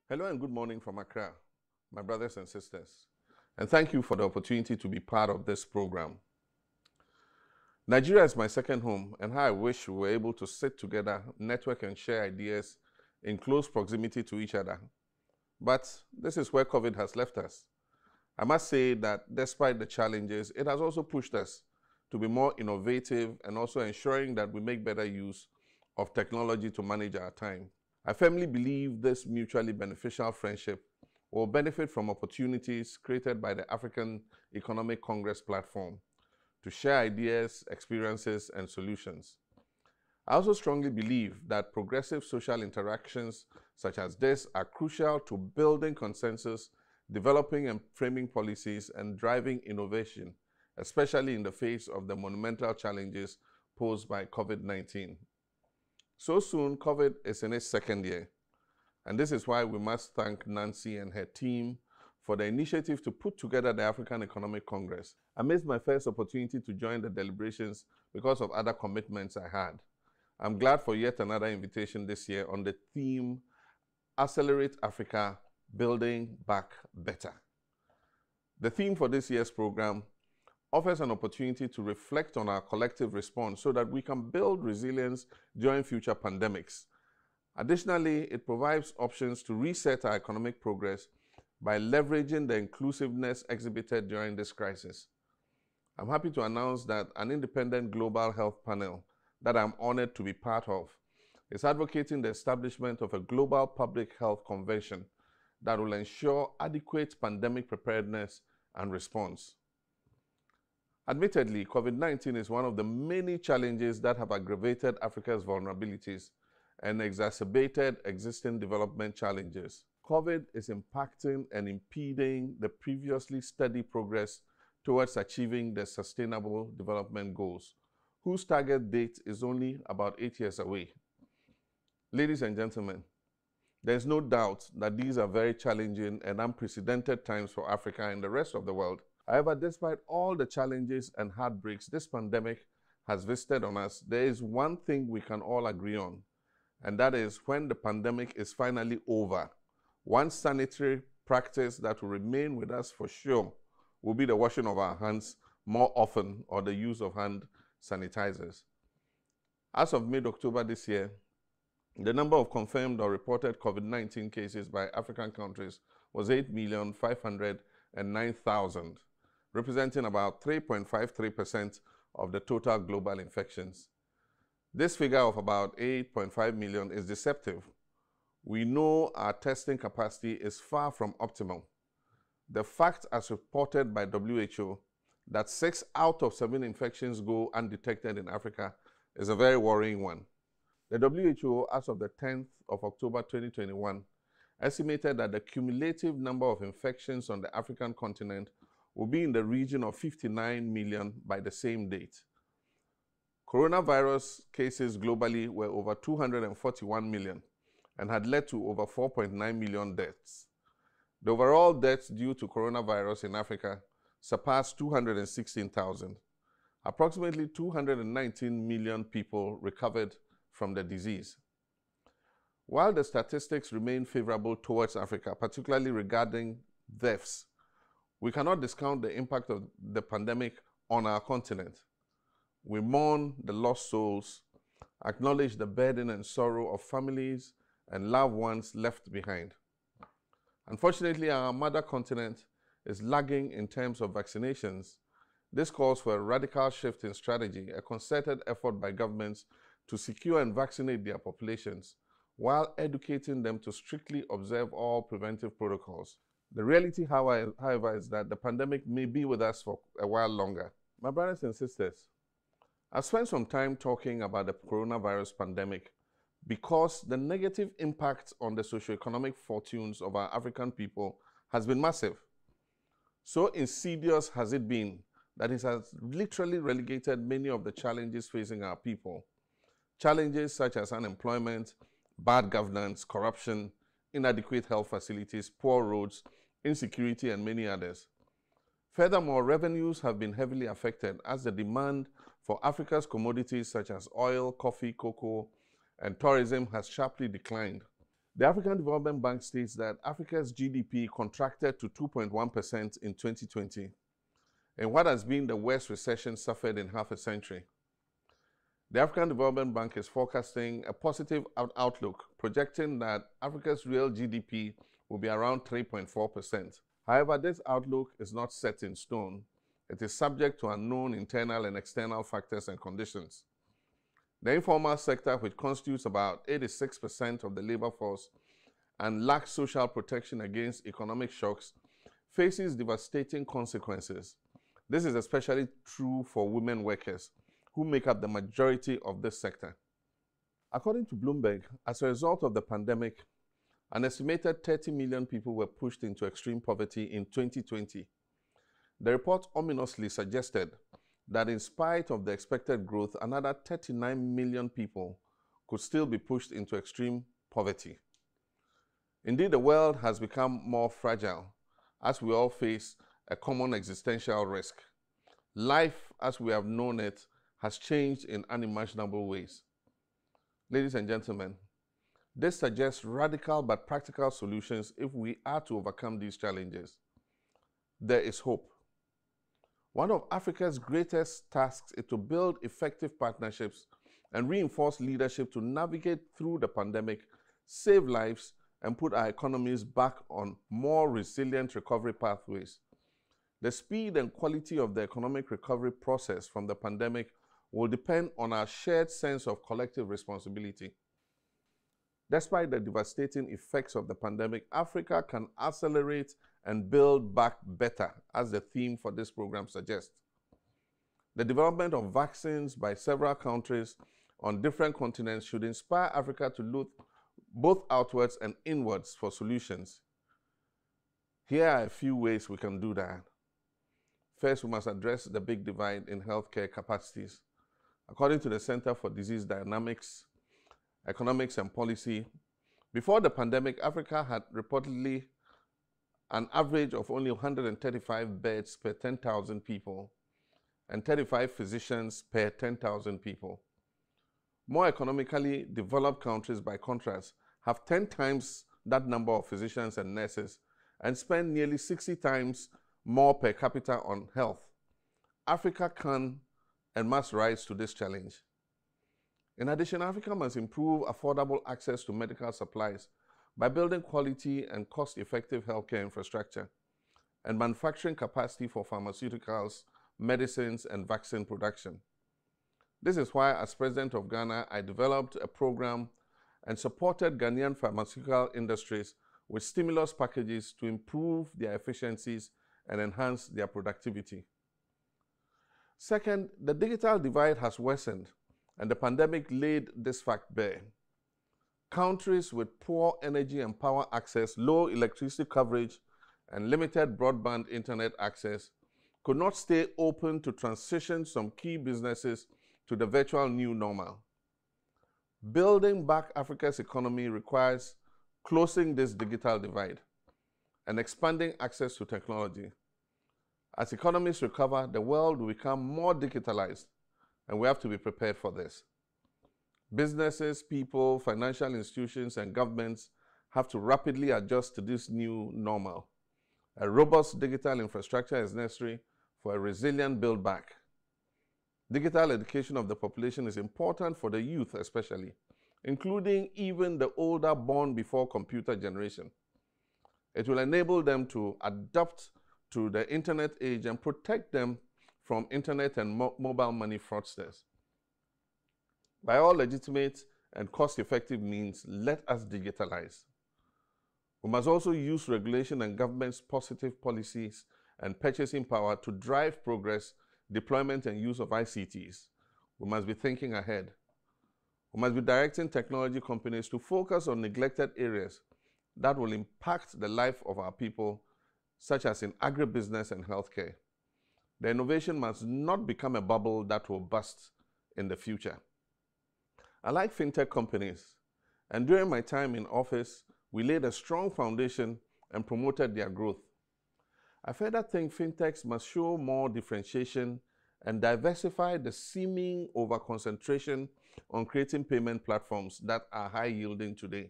Hello and good morning from Accra, my brothers and sisters. And thank you for the opportunity to be part of this program. Nigeria is my second home, and how I wish we were able to sit together, network, and share ideas in close proximity to each other. But this is where COVID has left us. I must say that despite the challenges, it has also pushed us to be more innovative and also ensuring that we make better use of technology to manage our time. I firmly believe this mutually beneficial friendship will benefit from opportunities created by the African Economic Congress platform to share ideas, experiences, and solutions. I also strongly believe that progressive social interactions such as this are crucial to building consensus, developing and framing policies, and driving innovation, especially in the face of the monumental challenges posed by COVID-19. So soon, COVID is in its second year, and this is why we must thank Nancy and her team for the initiative to put together the African Economic Congress. I missed my first opportunity to join the deliberations because of other commitments I had. I'm glad for yet another invitation this year on the theme, Accelerate Africa, Building Back Better. The theme for this year's program offers an opportunity to reflect on our collective response so that we can build resilience during future pandemics. Additionally, it provides options to reset our economic progress by leveraging the inclusiveness exhibited during this crisis. I'm happy to announce that an independent global health panel that I'm honored to be part of is advocating the establishment of a global public health convention that will ensure adequate pandemic preparedness and response. Admittedly, COVID-19 is one of the many challenges that have aggravated Africa's vulnerabilities and exacerbated existing development challenges. COVID is impacting and impeding the previously steady progress towards achieving the Sustainable Development Goals, whose target date is only about 8 years away. Ladies and gentlemen, there is no doubt that these are very challenging and unprecedented times for Africa and the rest of the world. However, despite all the challenges and heartbreaks this pandemic has visited on us, there is one thing we can all agree on, and that is when the pandemic is finally over, one sanitary practice that will remain with us for sure will be the washing of our hands more often or the use of hand sanitizers. As of mid-October this year, the number of confirmed or reported COVID-19 cases by African countries was 8,509,000, representing about 3.53% of the total global infections. This figure of about 8.5 million is deceptive. We know our testing capacity is far from optimal. The fact, as reported by WHO, that 6 out of 7 infections go undetected in Africa is a very worrying one. The WHO, as of the 10th of October 2021, estimated that the cumulative number of infections on the African continent will be in the region of 59 million by the same date. Coronavirus cases globally were over 241 million and had led to over 4.9 million deaths. The overall deaths due to coronavirus in Africa surpassed 216,000. Approximately 219 million people recovered from the disease. While the statistics remain favorable towards Africa, particularly regarding deaths, we cannot discount the impact of the pandemic on our continent. We mourn the lost souls, acknowledge the burden and sorrow of families and loved ones left behind. Unfortunately, our mother continent is lagging in terms of vaccinations. This calls for a radical shift in strategy, a concerted effort by governments to secure and vaccinate their populations, while educating them to strictly observe all preventive protocols. The reality, however, is that the pandemic may be with us for a while longer. My brothers and sisters, I've spent some time talking about the coronavirus pandemic because the negative impact on the socioeconomic fortunes of our African people has been massive. So insidious has it been that it has literally relegated many of the challenges facing our people. Challenges such as unemployment, bad governance, corruption, inadequate health facilities, poor roads, insecurity, and many others. Furthermore, revenues have been heavily affected as the demand for Africa's commodities such as oil, coffee, cocoa, and tourism has sharply declined. The African Development Bank states that Africa's GDP contracted to 2.1% in 2020, in what has been the worst recession suffered in half a century. The African Development Bank is forecasting a positive outlook, projecting that Africa's real GDP will be around 3.4%. However, this outlook is not set in stone. It is subject to unknown internal and external factors and conditions. The informal sector, which constitutes about 86% of the labor force and lacks social protection against economic shocks, faces devastating consequences. This is especially true for women workers, who make up the majority of this sector. According to Bloomberg, as a result of the pandemic, an estimated 30 million people were pushed into extreme poverty in 2020. The report ominously suggested that in spite of the expected growth, another 39 million people could still be pushed into extreme poverty. Indeed, the world has become more fragile as we all face a common existential risk. Life, as we have known it, has changed in unimaginable ways. Ladies and gentlemen, this suggests radical but practical solutions if we are to overcome these challenges. There is hope. One of Africa's greatest tasks is to build effective partnerships and reinforce leadership to navigate through the pandemic, save lives, and put our economies back on more resilient recovery pathways. The speed and quality of the economic recovery process from the pandemic will depend on our shared sense of collective responsibility. Despite the devastating effects of the pandemic, Africa can accelerate and build back better, as the theme for this program suggests. The development of vaccines by several countries on different continents should inspire Africa to look both outwards and inwards for solutions. Here are a few ways we can do that. First, we must address the big divide in healthcare capacities. According to the Center for Disease Dynamics, Economics and Policy, before the pandemic, Africa had reportedly an average of only 135 beds per 10,000 people and 35 physicians per 10,000 people. More economically developed countries, by contrast, have 10 times that number of physicians and nurses and spend nearly 60 times more per capita on health. Africa can and must rise to this challenge. In addition, Africa must improve affordable access to medical supplies by building quality and cost-effective healthcare infrastructure and manufacturing capacity for pharmaceuticals, medicines, and vaccine production. This is why, as President of Ghana, I developed a program and supported Ghanaian pharmaceutical industries with stimulus packages to improve their efficiencies and enhance their productivity. Second, the digital divide has worsened, and the pandemic laid this fact bare. Countries with poor energy and power access, low electricity coverage, and limited broadband internet access could not stay open to transition some key businesses to the virtual new normal. Building back Africa's economy requires closing this digital divide and expanding access to technology. As economies recover, the world will become more digitalized, and we have to be prepared for this. Businesses, people, financial institutions, and governments have to rapidly adjust to this new normal. A robust digital infrastructure is necessary for a resilient build back. Digital education of the population is important for the youth especially, including even the older born before computer generation. It will enable them to adapt to the internet age and protect them from internet and mobile money fraudsters. By all legitimate and cost-effective means, let us digitalize. We must also use regulation and government's positive policies and purchasing power to drive progress, deployment, and use of ICTs. We must be thinking ahead. We must be directing technology companies to focus on neglected areas that will impact the life of our people, such as in agribusiness and healthcare. The innovation must not become a bubble that will burst in the future. I like fintech companies, and during my time in office, we laid a strong foundation and promoted their growth. I further think fintechs must show more differentiation and diversify the seeming over-concentration on creating payment platforms that are high-yielding today.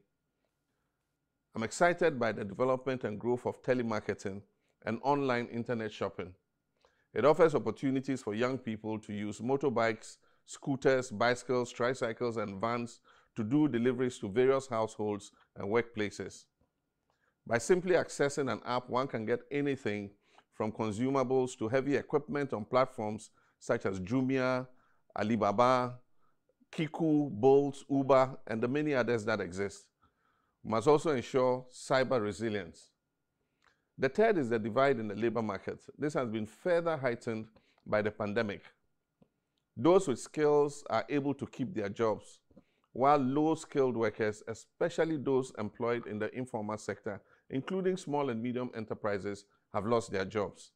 I'm excited by the development and growth of telemarketing and online internet shopping. It offers opportunities for young people to use motorbikes, scooters, bicycles, tricycles, and vans to do deliveries to various households and workplaces. By simply accessing an app, one can get anything from consumables to heavy equipment on platforms such as Jumia, Alibaba, Kiku, Bolt, Uber, and the many others that exist. We must also ensure cyber resilience. The third is the divide in the labor market. This has been further heightened by the pandemic. Those with skills are able to keep their jobs, while low-skilled workers, especially those employed in the informal sector, including small and medium enterprises, have lost their jobs.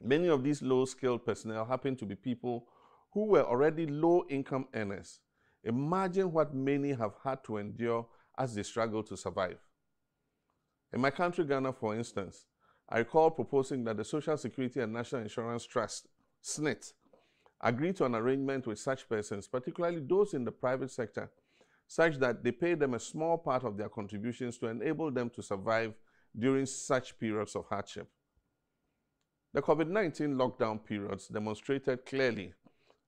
Many of these low-skilled personnel happen to be people who were already low-income earners. Imagine what many have had to endure as they struggle to survive. In my country, Ghana, for instance, I recall proposing that the Social Security and National Insurance Trust, SNIT, agree to an arrangement with such persons, particularly those in the private sector, such that they pay them a small part of their contributions to enable them to survive during such periods of hardship. The COVID-19 lockdown periods demonstrated clearly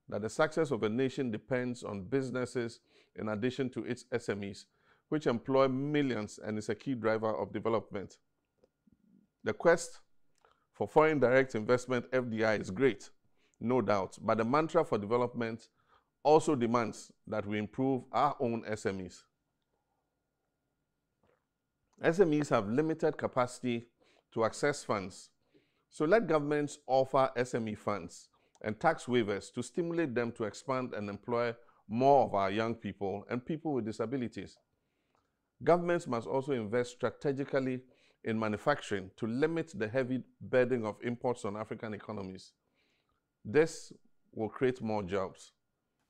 that the success of a nation depends on businesses in addition to its SMEs, which employ millions and is a key driver of development. The quest for foreign direct investment, FDI, is great, no doubt, but the mantra for development also demands that we improve our own SMEs. SMEs have limited capacity to access funds, so let governments offer SME funds and tax waivers to stimulate them to expand and employ more of our young people and people with disabilities. Governments must also invest strategically in manufacturing to limit the heavy burden of imports on African economies. This will create more jobs.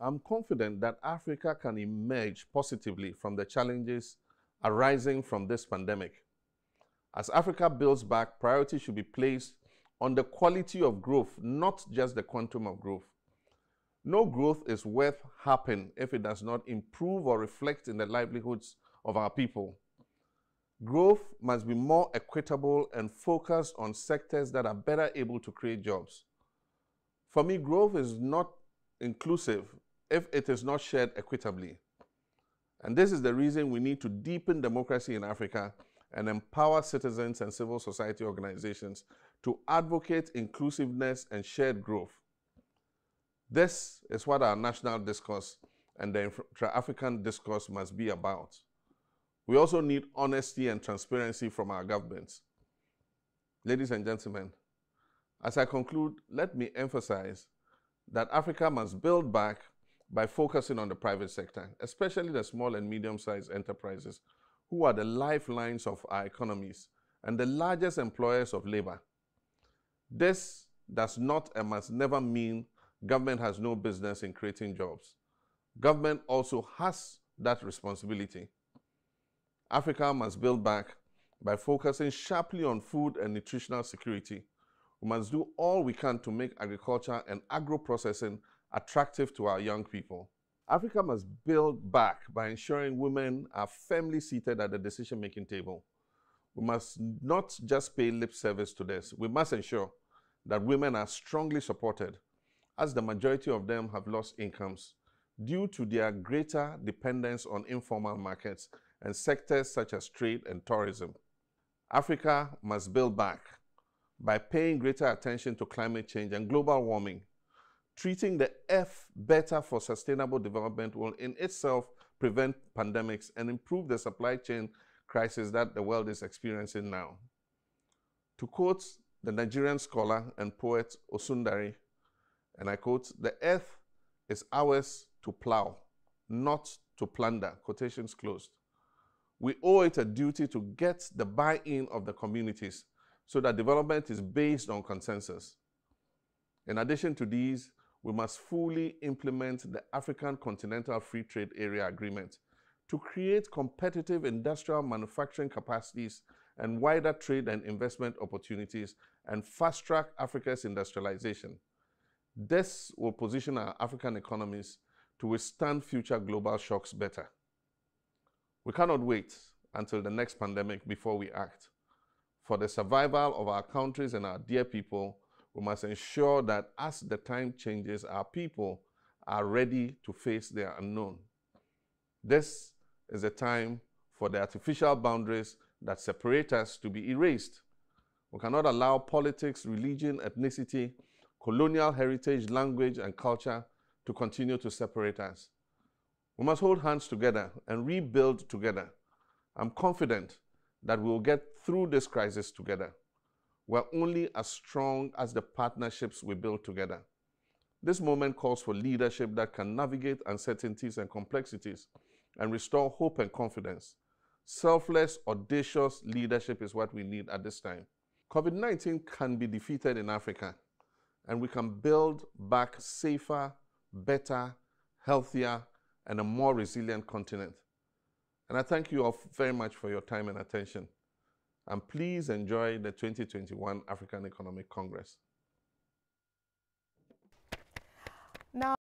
I'm confident that Africa can emerge positively from the challenges arising from this pandemic. As Africa builds back, priority should be placed on the quality of growth, not just the quantum of growth. No growth is worth having if it does not improve or reflect in the livelihoods of our people. Growth must be more equitable and focused on sectors that are better able to create jobs. For me, growth is not inclusive if it is not shared equitably. And this is the reason we need to deepen democracy in Africa and empower citizens and civil society organizations to advocate inclusiveness and shared growth. This is what our national discourse and the intra-African discourse must be about. We also need honesty and transparency from our governments. Ladies and gentlemen, as I conclude, let me emphasize that Africa must build back by focusing on the private sector, especially the small and medium-sized enterprises, who are the lifelines of our economies and the largest employers of labor. This does not and must never mean government has no business in creating jobs. Government also has that responsibility. Africa must build back by focusing sharply on food and nutritional security. We must do all we can to make agriculture and agro-processing attractive to our young people. Africa must build back by ensuring women are firmly seated at the decision-making table. We must not just pay lip service to this. We must ensure that women are strongly supported, as the majority of them have lost incomes due to their greater dependence on informal markets and sectors such as trade and tourism. Africa must build back by paying greater attention to climate change and global warming. Treating the F better for sustainable development will in itself prevent pandemics and improve the supply chain crisis that the world is experiencing now. To quote the Nigerian scholar and poet Osundari, and I quote, "The earth is ours to plow, not to plunder," quotations closed. We owe it a duty to get the buy-in of the communities so that development is based on consensus. In addition to these, we must fully implement the African Continental Free Trade Area Agreement to create competitive industrial manufacturing capacities and wider trade and investment opportunities and fast-track Africa's industrialization. This will position our African economies to withstand future global shocks better. We cannot wait until the next pandemic before we act. For the survival of our countries and our dear people, we must ensure that as the time changes, our people are ready to face their unknown. This is a time for the artificial boundaries that separate us to be erased. We cannot allow politics, religion, ethnicity, colonial heritage, language, and culture to continue to separate us. We must hold hands together and rebuild together. I'm confident that we will get through this crisis together. We're only as strong as the partnerships we build together. This moment calls for leadership that can navigate uncertainties and complexities and restore hope and confidence. Selfless, audacious leadership is what we need at this time. COVID-19 can be defeated in Africa, and we can build back safer, better, healthier, and a more resilient continent. And I thank you all very much for your time and attention. And please enjoy the 2021 African Economic Congress. Now,